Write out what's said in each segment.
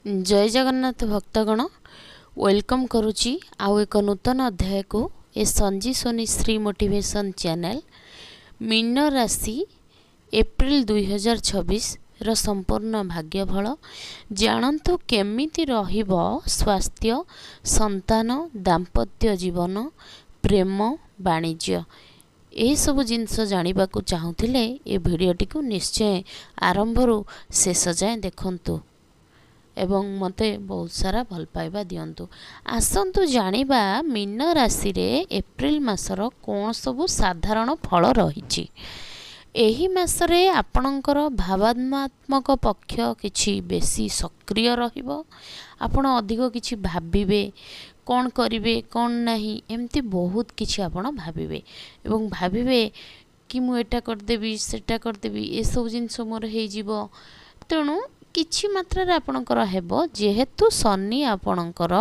जय जगन्नाथ भक्तगण वेलकम करुच्ची आउ एक नूतन अध्याय को ए संजी सोनी श्री मोटिवेशन चैनल मीन राशि एप्रिल 2026 रो संपूर्ण भाग्यफल जानतु केमिति रहिबो स्वास्थ्य संतान दाम्पत्य जीवन प्रेम वाणिज्य यही सब जिनस जानवा चाहूले ए भिडटी को निश्चय आरंभरू शेष जाए देखंतु एवं मते बहुत सारा भल पाइबा दियंतु। आसंतु जानिबा मीन राशि रे एप्रिल मासर कौन सबु साधारण फल रही। एही मासरे आपणकर भावनात्मक पक्ष किछि बेसी सक्रिय रहिबो। आपण अधिक किछि भाबिबे कौन करिवे कौन नाही एमती बहुत किछि आपण भाबिबे एवं भाबिबे कि मु एटा करदेबी सेटा करदेबी ए सब जिंस मोर हे जीवो। तेणु किछि मात्रा आपणकर हेबो जेहेतु शनि आपणकर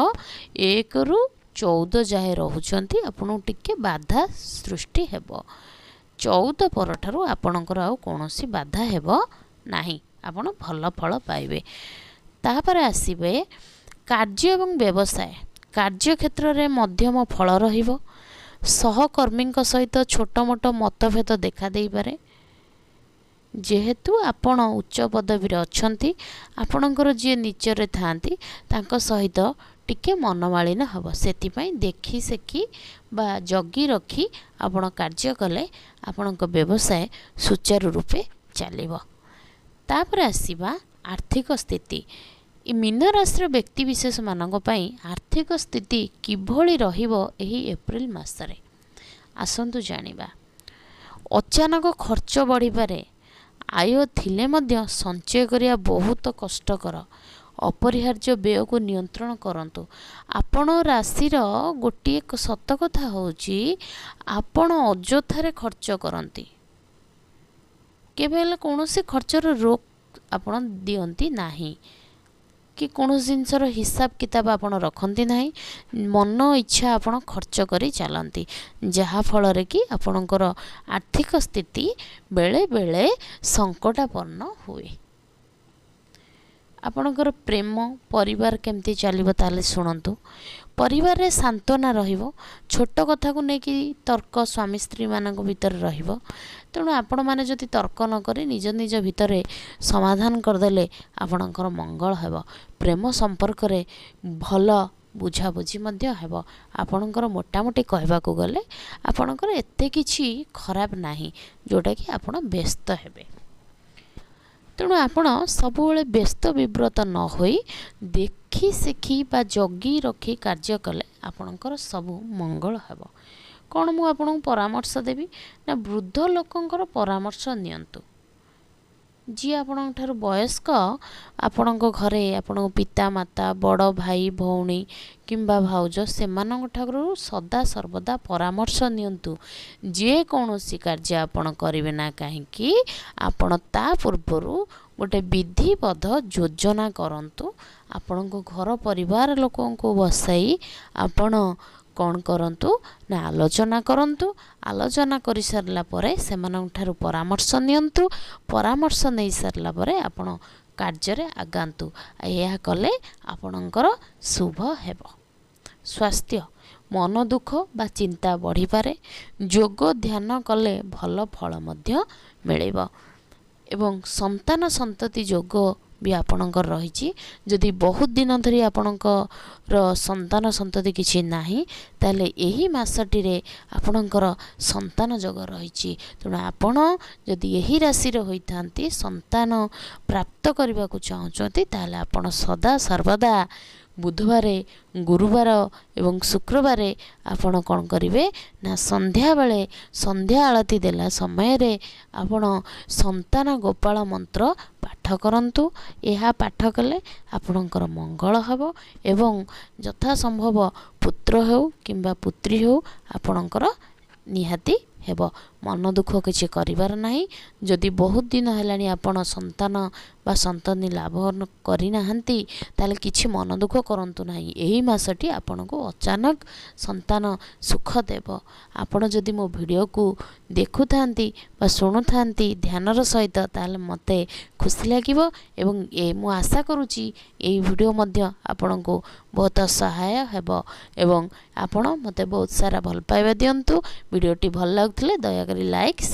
1 रु 14 जाए रहुचंती आपन टिके बाधा सृष्टि हेबो। 14 परठारु आपणकर आ कोनोसी बाधा हेबो नाही आपण भल फल पाइबे। तापर आसीबे कार्य एवं व्यवसाय कार्य क्षेत्र रे मध्यम फल रहिबो। सहकर्मी सहित छोट मोट मतभेद देखा देई पारे। जेहेतु आपण उच्च पदवी अच्छी आपणकर जी नीचरे थांती तांको सहित टिके मनमालिन हम से देखी सेखी बा जगी रखी आपण कार्य कले आपण व्यवसाय सुचारू रूपे चलिबो। तापर आसीबा आर्थिक स्थिति मीन राशि व्यक्ति विशेष मानक पई आर्थिक स्थिति किभली रहिबो एही एप्रिल मासरे आसंतु जानिबा। अचानक खर्च बढ़ी पारे। आय थिले मध्य संचय करिया बहुत कष्टकर। अपरिहार्य व्यय को नियंत्रण करंतु। आपण राशिर गोटे सत कथा होची आपण अजथारे खर्च करंती केवल कौनसी खर्चर रोक आपण दियंती नाही कि कौन जिनसर हिसाब किताब आपण रखती ना मन इच्छा आपण खर्च करी चलती जहा फल रे कि आपणकर आर्थिक स्थिति बेले बेले संकटापन्न हुए। आपणकर प्रेम परिवार केमती चलिबो ताले सुनंतु। परिवार रे सांत्वना रहिबो। छोट कथा को नेकी तर्क स्वामी स्त्री मानक भीतर रहिबो। तेणु आपण माने जदि तर्क न करी निज निज भितर समाधान करदेले आपणकर मंगल हेबो। प्रेम संपर्क रे भल बुझाबुझी मध्य हेबो। आपणकर मोटामोटी कहबाकू गले आपणकर एते किछि खराब नाही जोटा कि आपण व्यस्त हेबे। तेणु आपण सबुबले व्यस्त विव्रत न होई देखी सेखी बा जगी रखी कार्य कले आपणकर सबु मंगल हेबो। कौन मु आपन परामर्श देवी ना वृद्ध लोकंकर परामर्श नियंतु। जी आपण ठार वयस्क आपण घरे आपण पिता माता बड़ भाई भौणी किंबा भाउज से ठाकुर सदा सर्वदा परामर्श नियंतु। जे कौनसी कार्य आपण करिवे ना कहीं आपण ता पूर्वरु गोटे विधिबद्ध योजना करंतु। आपण घर परिवार लोकों को बसाई आपण कौन करंतु ना आलोचना करंतु। आलोचना करि सारला परे सेमानन ठारु परामर्श नियंतु। परामर्श नै सारला परे आपण कार्य रे आगांतु। यह कले आपणकर शुभ हेबो। स्वास्थ्य मन दुख बा चिंता बढ़ी पारे। योग ध्यान कले भल फल मध्य मिलिबो एवं संतान संतति योग भी आपणकर रही। जदि बहुत दिन धरी आपणकर संतान संतति किछि नाही ताले एही मासटी रे आपणकर संतान योग रही। तेणु आपण जदि एही राशि रे होइथांती संतान प्राप्त करबा को चाहउचंती ताले आपण सदा सर्वदा बुधवार गुरुवार एवं शुक्रवार आपण कौन करिवे ना संध्या बेले संध्या आलती देला समय रे आपण संतान गोपाल मंत्र पाठ करंतु। यह पाठ कले आपणकर मंगल हबो एवं यथा संभव पुत्र हो किंबा पुत्री हो आपणकर निहाती ହେବ। मन दुख किसी करिवार नाही। जदि बहुत दिन हेलानी आपण संतान बा संतानी लाभ करिनाहांती ताले किछि मन दुख करंतु नाही। एही मासटी आपनको अचानक संतान सुख देव। आपण जदि मो वीडियो को देखुथांती बा शुणुथांती ध्यानर सहित ताले मते खुशी लागिवो एवं मु आशा करूची एही वीडियो मध्य आपनको बहुत सहाय हेबो एवं आपण मते बहुत सारा भल पाइबा दियंतु। वीडियोटी भल लागुथिले दया करी लाइक शेयर